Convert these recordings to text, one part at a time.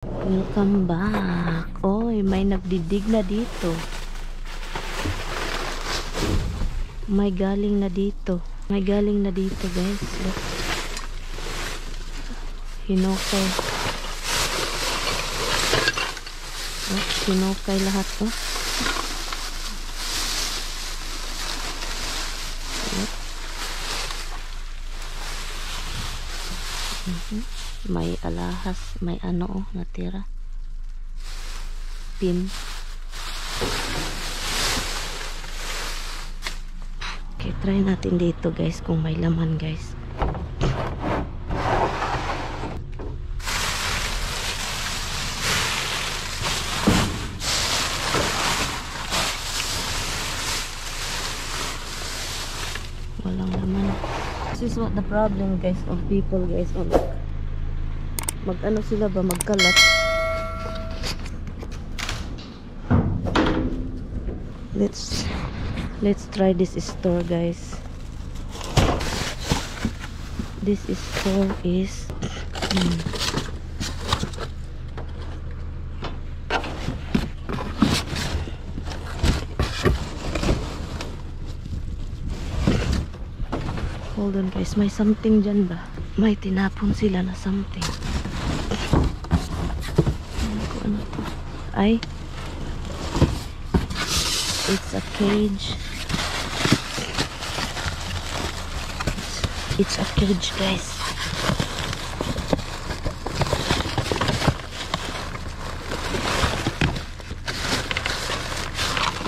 Welcome back. Oy, may nagdidig na dito. May galing na dito. May galing na dito, guys. Look. Hinukay. Oh, hinukay lahat, oh. Look. May alahas, may ano, oh, natira. Pin. Okay, try natin dito, guys, kung may laman, guys. Walang laman. This is what the problem, guys, of people, guys. Mag-ano sila ba? Magkalat. Let's try this store, guys. This store is hold on, guys. May something dyan ba? May tinapon sila na something. Ano to? Ay, it's a cage. It's a cage, guys.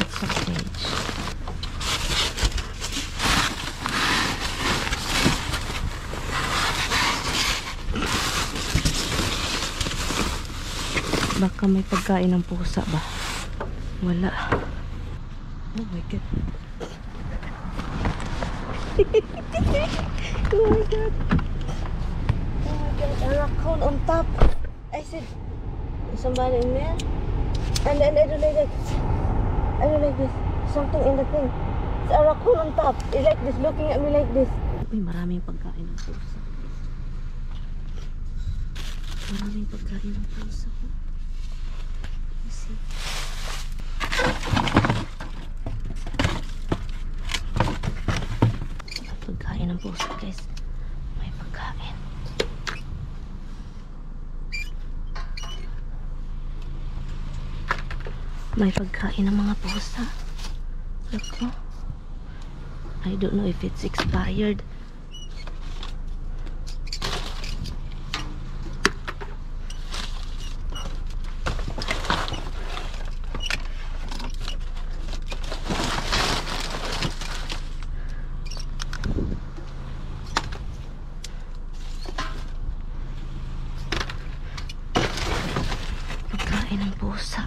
It's a cage. Baka may pagkain ng pusa ba? Wala. Oh my god. Oh my god. Oh my god. A raccoon on top. I said, somebody in there? And I don't like that. I don't like this. Something in the thing. It's a raccoon on top. It's like this, looking at me like this. Uy, maraming pagkain ng pusa. Maraming pagkain ng pusa. Let's see. Pagkain ng pusa, guys. May pagkain. May pagkain ng mga pusa. Look, oh. I don't know if it's expired. Pagkain ng pusa.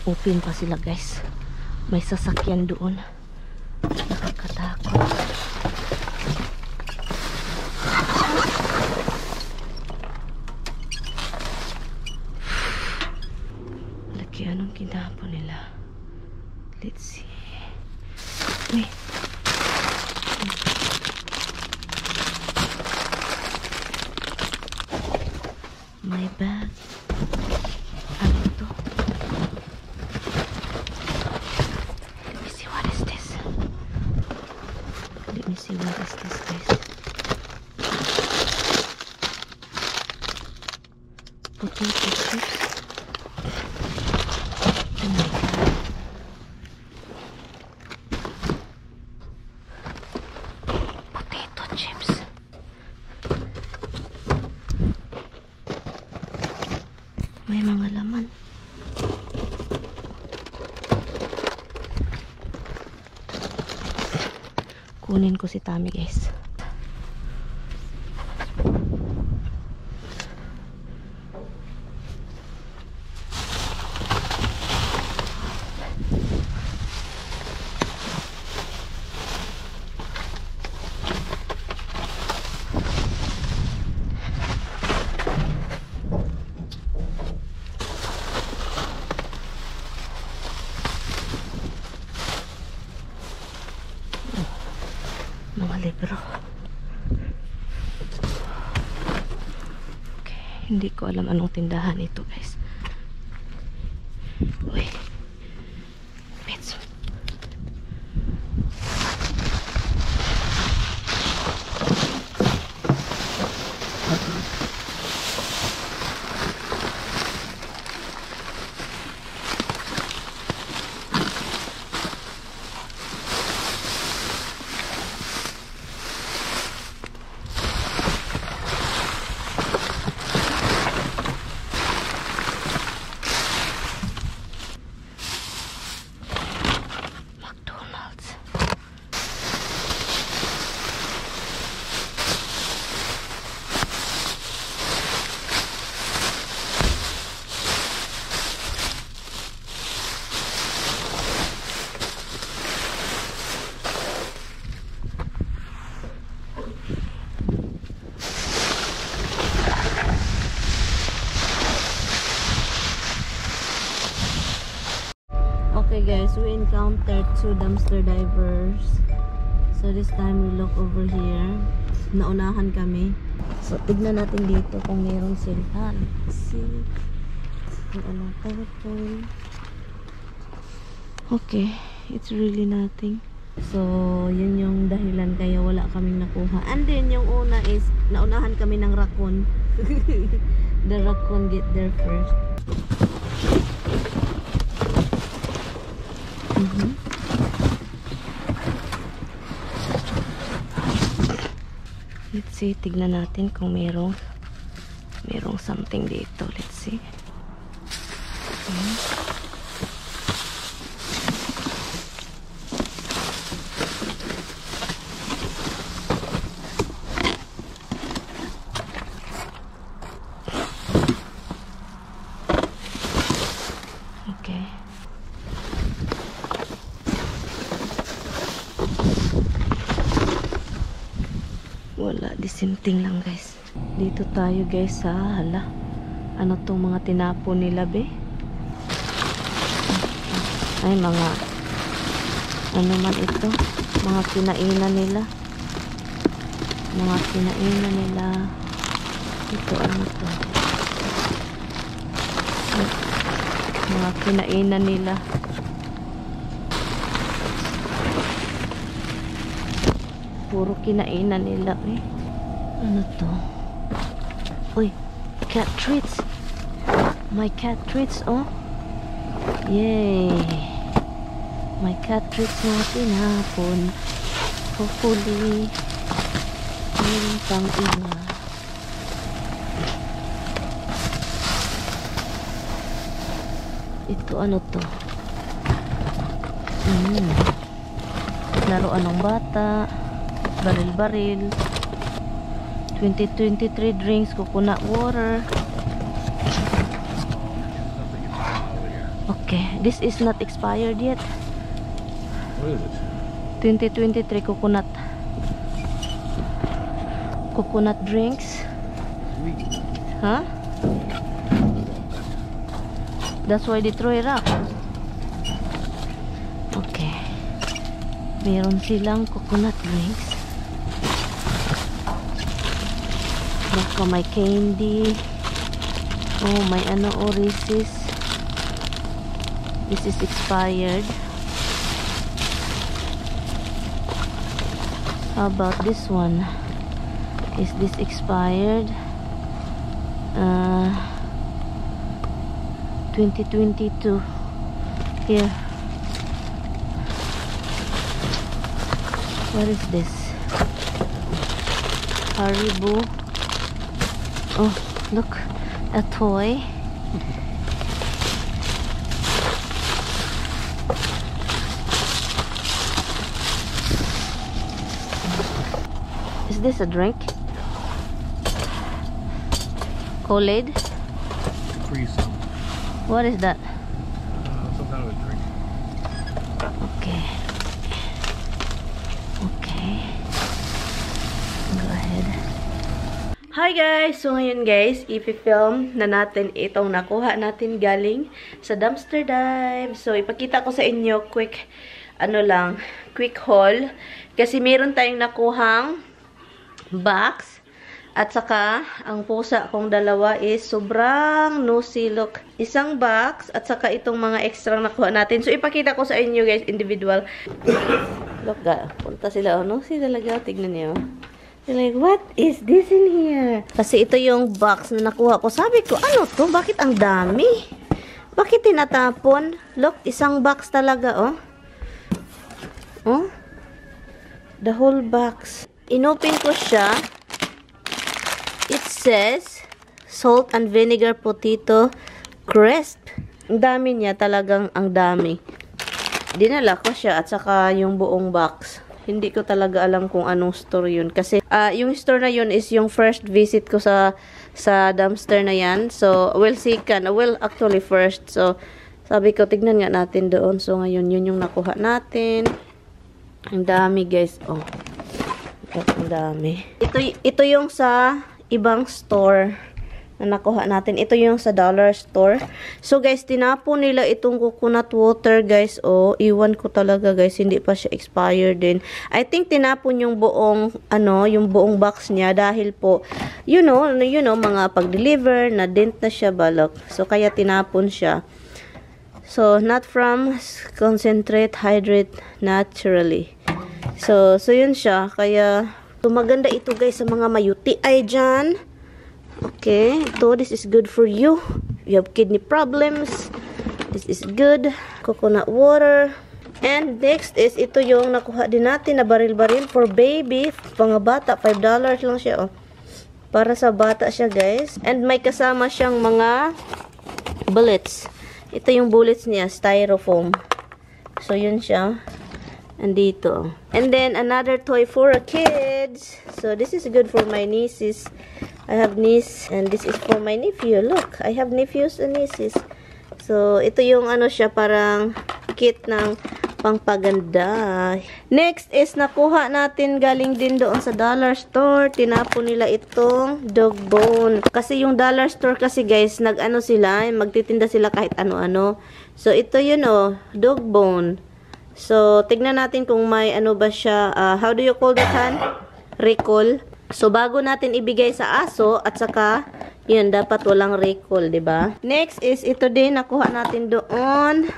Open pa sila, guys. May sasakyan doon. Nakakatakot. Laki, anong kinapon nila? Let's see. Uy. My bag. Ano to? Let me see what is this. Let me see what is this, guys. Potato chips. Oh my god. Potato chips. May mga laman. Kunin ko si Tami, guys. mga libro. Okay, hindi ko alam anong tindahan ito, guys. Uy, pets. Okay guys, we encountered 2 dumpster divers. So this time we look over here. Naunahan kami. So tignan natin dito kung meron sila. Let's see. Okay, it's really nothing. So yun yung dahilan kaya wala kaming nakuha. And then yung una is naunahan kami ng raccoon. The raccoon get there first. Let's see, tignan natin kung merong something dito. Let's see. Okay. Wala, disinting lang guys. Dito tayo guys sa hala. Ano tong mga tinapon nila be? Ay mga ano man ito? Mga kinainan nila. Mga kinainan nila. Ito ano to? Mga kinainan nila. Puro kinainan nila eh. Ano to? Uy, cat treats. My cat treats, oh. Yay. My cat treats na tinapon. Hopefully, meron pang iba. Ito ano to? Laruan ng bata. Baril-baril. 2023 drinks, coconut water. Okay, this is not expired yet. What is it? 2023 coconut drinks. Sweet. Huh? That's why they throw it out. Okay. Meron silang coconut drinks. Baka may candy. Oh, may ano, Reese's. This is expired. How about this one? Is this expired? 2022. Here. What is this? Haribo. Oh, look, a toy. Is this a drink? Kool-Aid? Free some. What is that? Some kind of a drink. Okay. Okay. Go ahead. Hi guys! So ngayon guys, i-film na natin itong nakuha natin galing sa dumpster dive. So ipakita ko sa inyo quick ano lang, quick haul. Kasi meron tayong nakuhang box. At saka, ang pusa kong dalawa is sobrang nosy. Look, isang box at saka itong mga extra nakuha natin. So, ipakita ko sa inyo guys, individual. Look, punta sila. Oh, nosy talaga. Tignan niyo. They're like, what is this in here? Kasi ito yung box na nakuha ko. Sabi ko, ano to? Bakit ang dami? Bakit tinatapon? Look, isang box talaga, oh. Oh? The whole box. Inopen ko siya. It says, salt and vinegar potato crisp. Ang dami niya, talagang ang dami. Dinala ko siya at saka yung buong box. Hindi ko talaga alam kung anong store yun. Kasi yung store na yun is yung first visit ko sa dumpster na yan. So, we'll see can. Well, actually first. So, sabi ko, tignan nga natin doon. So, ngayon, yun yung nakuha natin. Ang dami, guys. Oh. Ang dami. Ito yung sa ibang store na nakuha natin. Ito yung sa dollar store. So, guys, tinapon nila itong coconut water, guys. Oh, iwan ko talaga, guys. Hindi pa siya expired din. I think tinapon yung buong, yung buong box niya dahil po, you know, mga pag-deliver, na dent na siya, balok. So, kaya tinapon siya. So, not from concentrate, hydrate naturally. So, yun siya. Kaya, maganda ito, guys, sa mga mayuti ay dyan. Okay, this is good for you. You have kidney problems. This is good. Coconut water. And next is ito yung nakuha din natin na baril-baril for baby. Mga bata, $5 lang siya. Oh. Para sa bata siya, guys. And may kasama siyang mga bullets. Ito yung bullets niya, styrofoam. So, yun siya. Andito. And then, another toy for kids. So, this is good for my nieces. I have niece, and this is for my nephew. Look, I have nephews and nieces. So, ito yung siya, parang kit ng pangpaganda. Next is, nakuha natin galing din doon sa dollar store. Tinapon nila itong dog bone. Kasi yung dollar store kasi, guys, sila, magtitinda sila kahit ano-ano. So, ito yun, dog bone. So, tignan natin kung may ba siya, how do you call that, Han? Recall. So, bago natin ibigay sa aso, at saka, yun, dapat walang recall, diba? Next is, ito din, nakuha natin doon.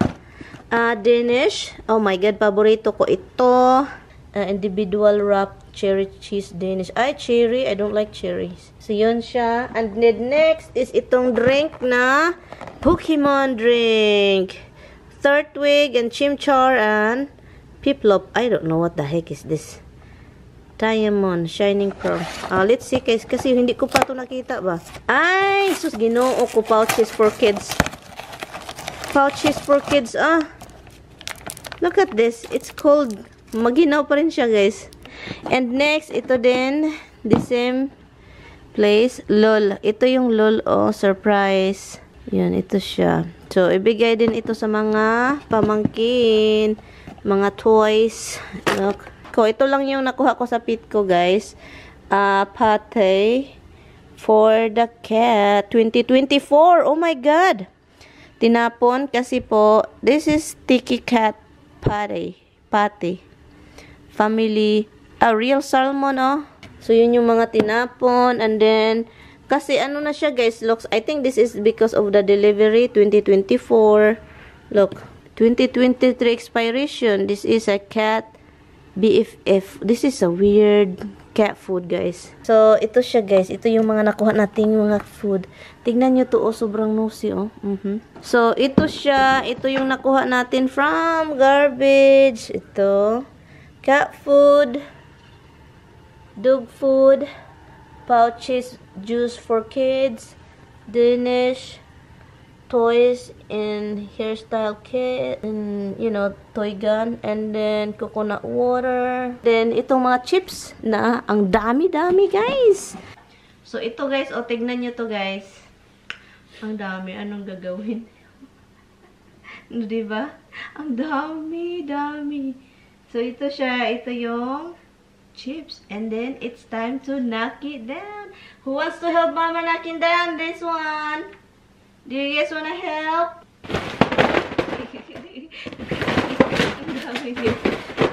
Danish. Oh my God, paborito ko ito. Individual wrap cherry cheese Danish. Ay, cherry. I don't like cherries. So, yun siya. And then, next is itong drink na Pokemon drink. Thirtwig and Chimchar and Piplop. I don't know what the heck is this. Diamond, Shining Pearl. Let's see, guys. Kasi hindi ko pa ito nakita ba. Ay, sus, ginoo ko. Pouches for kids. Pouches for kids. Look at this. It's called, maginaw pa rin siya, guys. And next, ito din, the same place. LOL. Ito yung LOL, surprise. Yan, ito siya. So, ibigay din ito sa mga pamangkin, mga toys. Look. Ito lang yung nakuha ko sa pit ko, guys. Pate for the cat. 2024. Oh my God. Tinapon kasi po, this is sticky cat pate. Family. Real salmon, oh. So, yun yung mga tinapon. And then, kasi na siya, guys. Looks, I think this is because of the delivery. 2024. Look. 2023 expiration. This is a cat BFF. This is a weird cat food, guys. So, ito siya, guys. Ito yung mga nakuha nating mga food. Tignan nyo to, sobrang nosy, So, ito siya. Ito yung nakuha natin from garbage. Ito. Cat food. Dog food. Pouches, juice for kids. Danish. Toys and hairstyle kit, and toy gun, and then coconut water, then itong mga chips na ang dami-dami, guys. So ito, guys, tignan nyo to, guys. Ang dami. Anong gagawin? Diba? Ang dami. So ito siya. Ito yung chips, and then it's time to knock it down. Who wants to help Mama knocking down this one? Do you guys wanna help? Sige.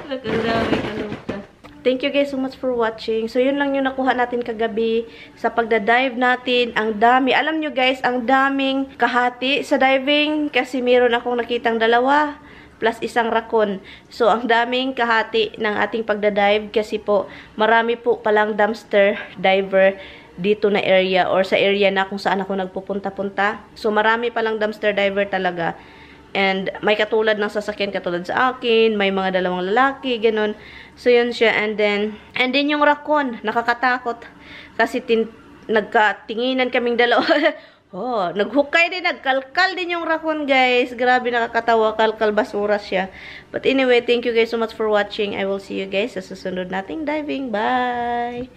Look, ang dami kaluka. Thank you guys so much for watching. So, yun lang yung nakuha natin kagabi sa pagdadive natin. Ang dami. Alam nyo guys, ang daming kahati sa diving kasi meron akong nakitang 2 plus isang rakon. So, ang daming kahati ng ating pagdadive kasi po, marami po palang dumpster diver dito na area or sa area na kung saan ako nagpupunta-punta. So, marami palang dumpster diver talaga. And may katulad ng sasakyan katulad sa akin, may mga 2 lalaki, ganun. So, yun siya. And then yung rakon, nakakatakot. Kasi nagkatinginan kaming 2. Oh, naghukay din, nagkalkal din yung rakon, guys. Grabe, nakakatawa, kalkal basura siya. But anyway, thank you guys so much for watching. I will see you guys sa susunod nating diving. Bye!